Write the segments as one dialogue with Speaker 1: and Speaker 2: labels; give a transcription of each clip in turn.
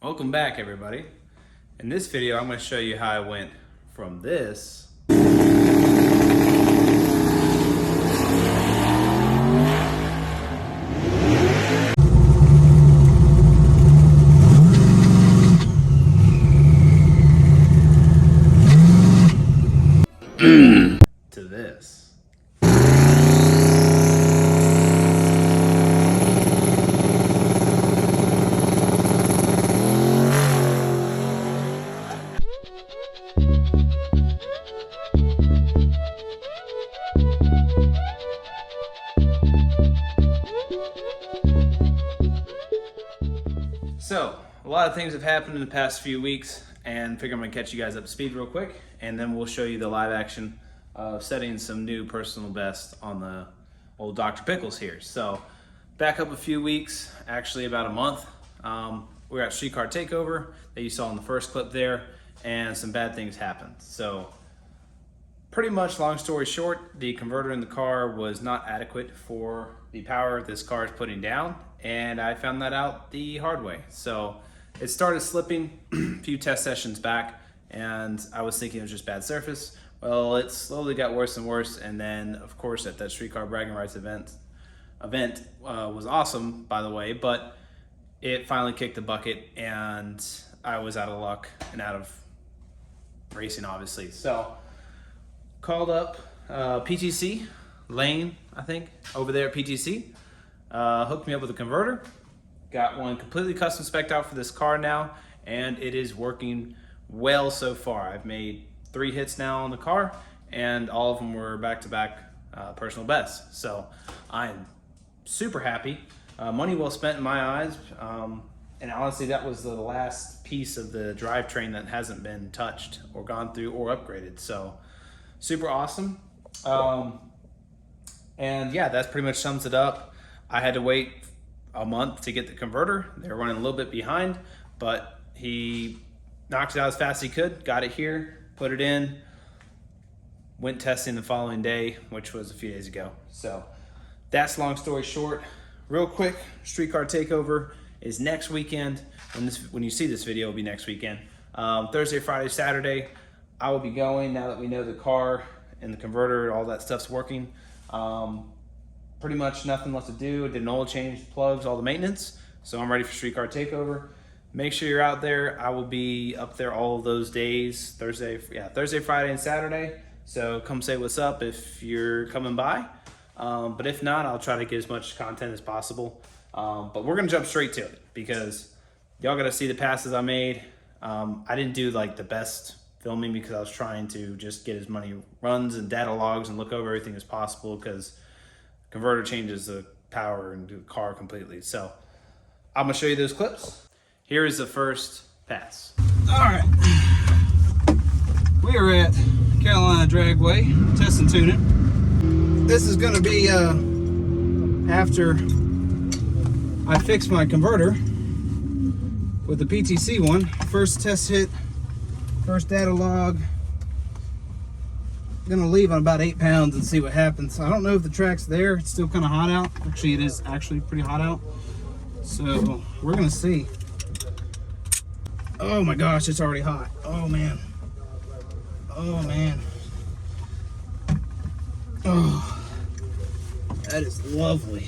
Speaker 1: Welcome back, everybody. In this video, I'm going to show you how I went from this to this. So, a lot of things have happened in the past few weeks, and figure I'm gonna catch you guys up to speed real quick, and then we'll show you the live action of setting some new personal best on the old Dr. Pickles here. So, back up a few weeks, actually about a month, we were at Streetcar Takeover that you saw in the first clip there, and some bad things happened. So, pretty much, long story short, the converter in the car was not adequate for the power this car is putting down, and I found that out the hard way. So it started slipping a few test sessions back, and I was thinking it was just bad surface. Well, it slowly got worse and worse, and then of course at that Streetcar Bragging Rights event was awesome, by the way, but it finally kicked the bucket, and I was out of luck and out of racing, obviously. So called up PTC, Lane, I think, over there at PTC, hooked me up with a converter, got one completely custom spec'd out for this car now, and it is working well so far. I've made 3 hits now on the car, and all of them were back-to-back personal bests. So I'm super happy. Money well spent in my eyes, and honestly that was the last piece of the drivetrain that hasn't been touched or gone through or upgraded. So super awesome. And yeah, that pretty much sums it up. I had to wait a month to get the converter. They were running a little bit behind, but he knocked it out as fast as he could, got it here, put it in, went testing the following day, which was a few days ago. So that's long story short. Real quick, Streetcar Takeover is next weekend. When you see this video, it'll be next weekend. Thursday, Friday, Saturday, I will be going now that we know the car and the converter, all that stuff's working. Pretty much nothing left to do. Did an oil change, plugs, all the maintenance. So I'm ready for Streetcar Takeover. Make sure you're out there. I will be up there all of those days, Thursday, Friday, and Saturday. So come say what's up if you're coming by. But if not, I'll try to get as much content as possible. But we're gonna jump straight to it because y'all gotta see the passes I made. I didn't do like the best filming because I was trying to just get as many runs and data logs and look over everything as possible, because converter changes the power and the car completely. So I'm gonna show you those clips. Here is the first pass. All right, we are at Carolina Dragway, test and tune it. This is gonna be after I fix my converter with the PTC one. First test hit, first data log. Gonna leave on about 8 pounds and see what happens. I don't know if the track's there. It's still kind of hot out. Actually, it is actually pretty hot out. So we're gonna see. Oh my gosh, it's already hot. Oh man. Oh man. Oh, that is lovely.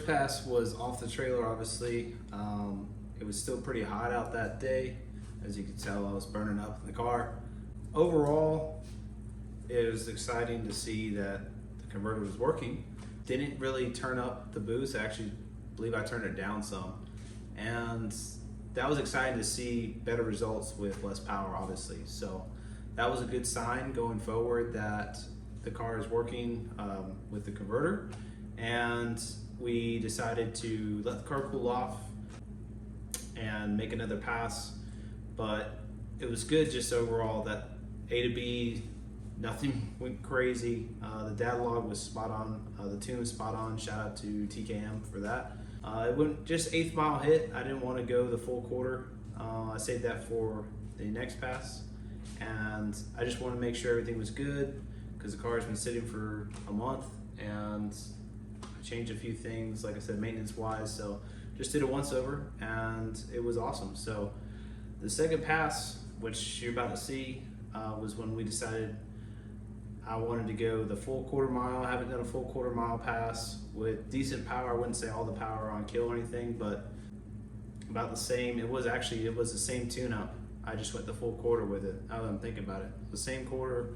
Speaker 1: first pass was off the trailer, obviously. It was still pretty hot out that day. As you can tell, I was burning up in the car. Overall, it was exciting to see that the converter was working. Didn't really turn up the boost. I actually believe I turned it down some. And that was exciting to see better results with less power, obviously. So that was a good sign going forward that the car is working with the converter. And we decided to let the car cool off and make another pass. But it was good just overall that A to B, nothing went crazy. The data log was spot on, the tune was spot on. Shout out to TKM for that. It went just 8th mile hit. I didn't want to go the full quarter. I saved that for the next pass. And I just wanted to make sure everything was good because the car has been sitting for a month and I changed a few things, like I said, maintenance wise. So just did a once over and it was awesome. So the second pass, which you're about to see, was when we decided I wanted to go the full quarter mile. I haven't done a full quarter mile pass with decent power. I wouldn't say all the power on kill or anything, but about the same. It was the same tune-up. I just went the full quarter with it. Now that I'm thinking about it, the same quarter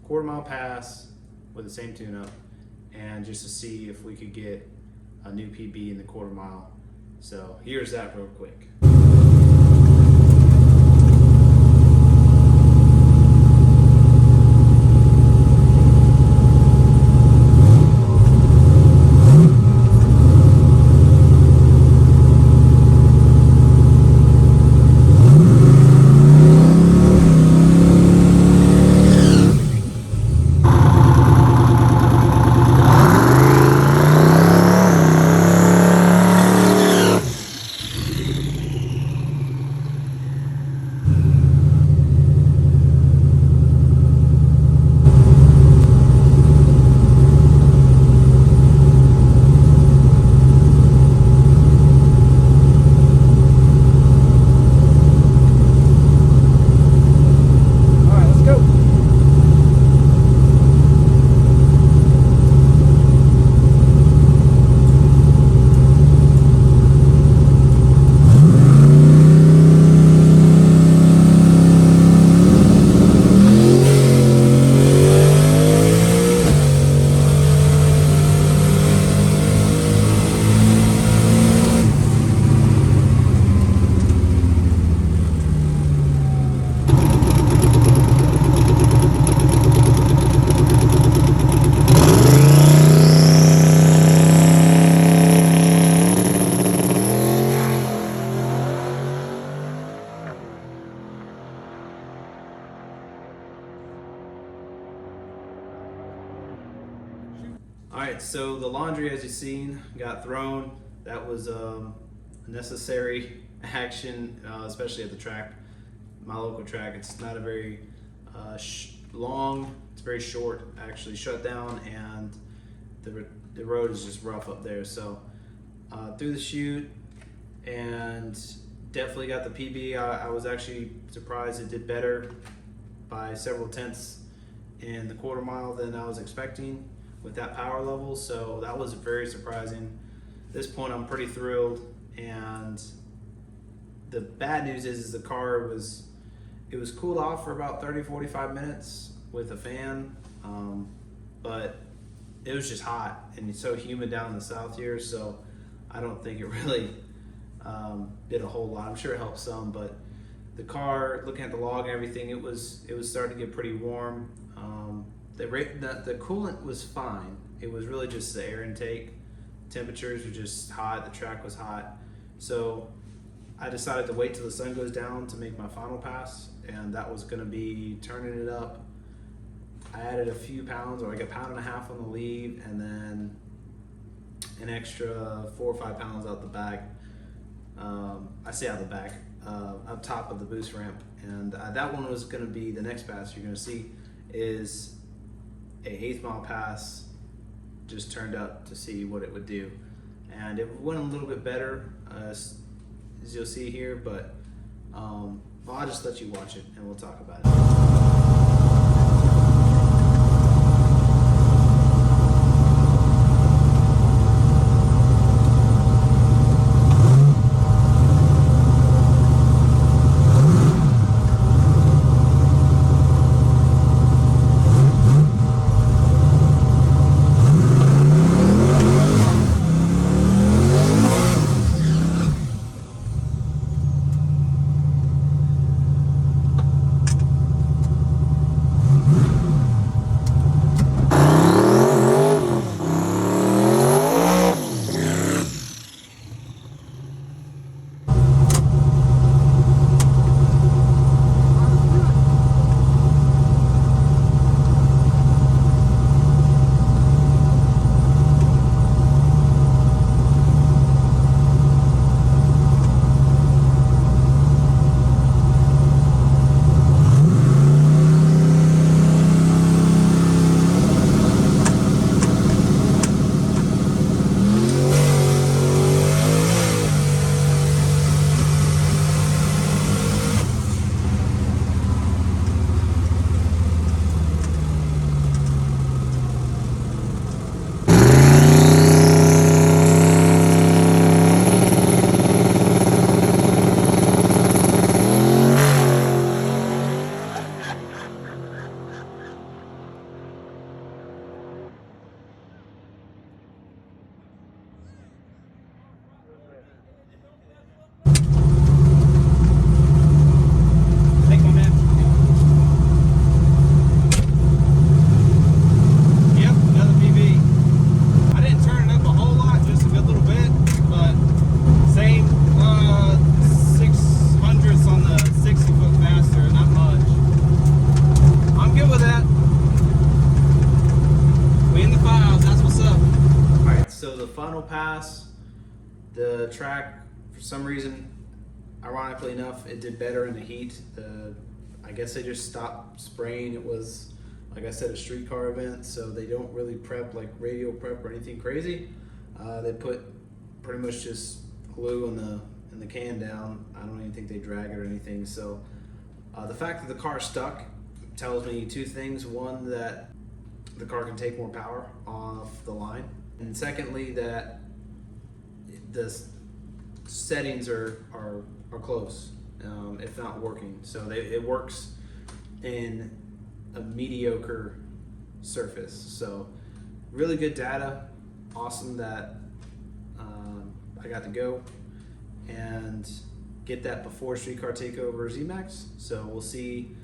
Speaker 1: mile pass with the same tune-up, and just to see if we could get a new PB in the quarter mile. So here's that real quick. All right, so the laundry, as you've seen, got thrown. That was a necessary action, especially at the track, my local track. It's not a very long, it's very short, actually shut down, and the road is just rough up there. So through the chute, and definitely got the PB. I was actually surprised it did better by several tenths in the quarter mile than I was expecting with that power level, so that was very surprising. At this point, I'm pretty thrilled, and the bad news is the car was cooled off for about 30-45 minutes with a fan, but it was just hot and it's so humid down in the south here, so I don't think it really did a whole lot. I'm sure it helped some, but the car, looking at the log and everything, it was starting to get pretty warm. The coolant was fine. It was really just the air intake. Temperatures were just hot. The track was hot. So I decided to wait till the sun goes down to make my final pass, and that was going to be turning it up. I added a few pounds, or like 1.5 pounds on the lead, and then an extra 4 or 5 pounds out the back. I say out the back, up top of the boost ramp. And that one was going to be the next pass you're going to see is a 8th mile pass. Just turned up to see what it would do, and it went a little bit better as you'll see here, but I'll just let you watch it and we'll talk about it. final pass, the track, for some reason, ironically enough, it did better in the heat. I guess they just stopped spraying. It was, like I said, a streetcar event, so they don't really prep like radial prep or anything crazy. They put pretty much just glue in the can down. I don't even think they drag it or anything. So the fact that the car stuck tells me two things. One, that the car can take more power off the line, and secondly, that the settings are close, if not working. So it works in a mediocre surface. So really good data. Awesome that I got to go and get that before Streetcar Takeover ZMAX. So we'll see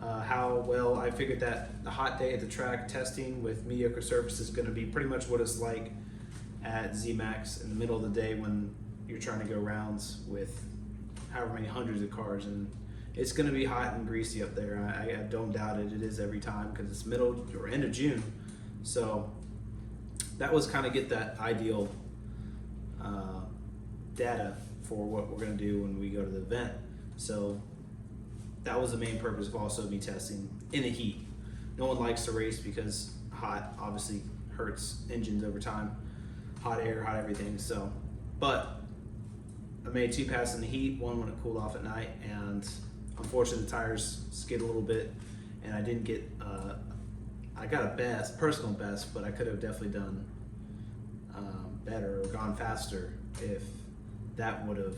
Speaker 1: how well. I figured that the hot day at the track testing with mediocre surface is going to be pretty much what it's like at ZMAX in the middle of the day when you're trying to go rounds with however many hundreds of cars, and it's going to be hot and greasy up there. I don't doubt it. It is every time because it's middle or end of June. So that was kind of get that ideal data for what we're going to do when we go to the event. So that was the main purpose of also me testing in the heat. No one likes to race because hot obviously hurts engines over time. Hot air, hot everything. So, but I made 2 passes in the heat, one when it cooled off at night, and unfortunately the tires skid a little bit, and I didn't get, I got a personal best, but I could have definitely done better or gone faster if that would have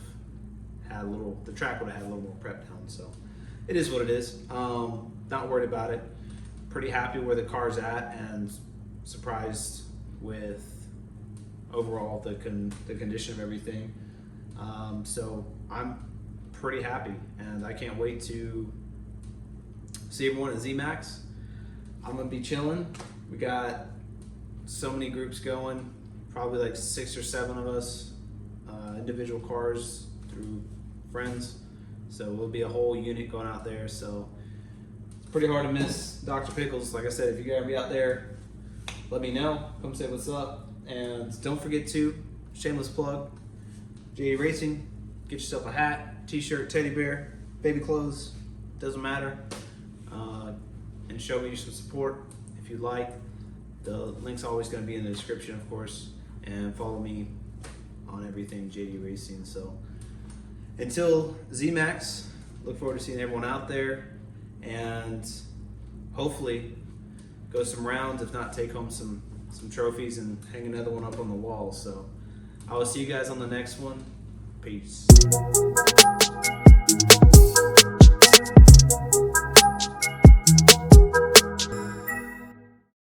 Speaker 1: had the track would have had a little more prep down. So it is what it is. Not worried about it. Pretty happy where the car's at, and surprised with overall the condition of everything. So I'm pretty happy, and I can't wait to see everyone at ZMAX. I'm gonna be chilling. We got so many groups going, probably like 6 or 7 of us, individual cars through friends. So we'll be a whole unit going out there. So it's pretty hard to miss Dr. Pickles. Like I said, if you're gonna be out there, let me know. Come say what's up. And don't forget to, shameless plug, JD Racing, get yourself a hat, t-shirt, teddy bear, baby clothes, doesn't matter. And show me some support if you'd like. The link's always gonna be in the description, of course. And follow me on everything JD Racing. So until ZMAX, look forward to seeing everyone out there, and hopefully go some rounds, if not take home some trophies and hang another one up on the wall. So I will see you guys on the next one. Peace.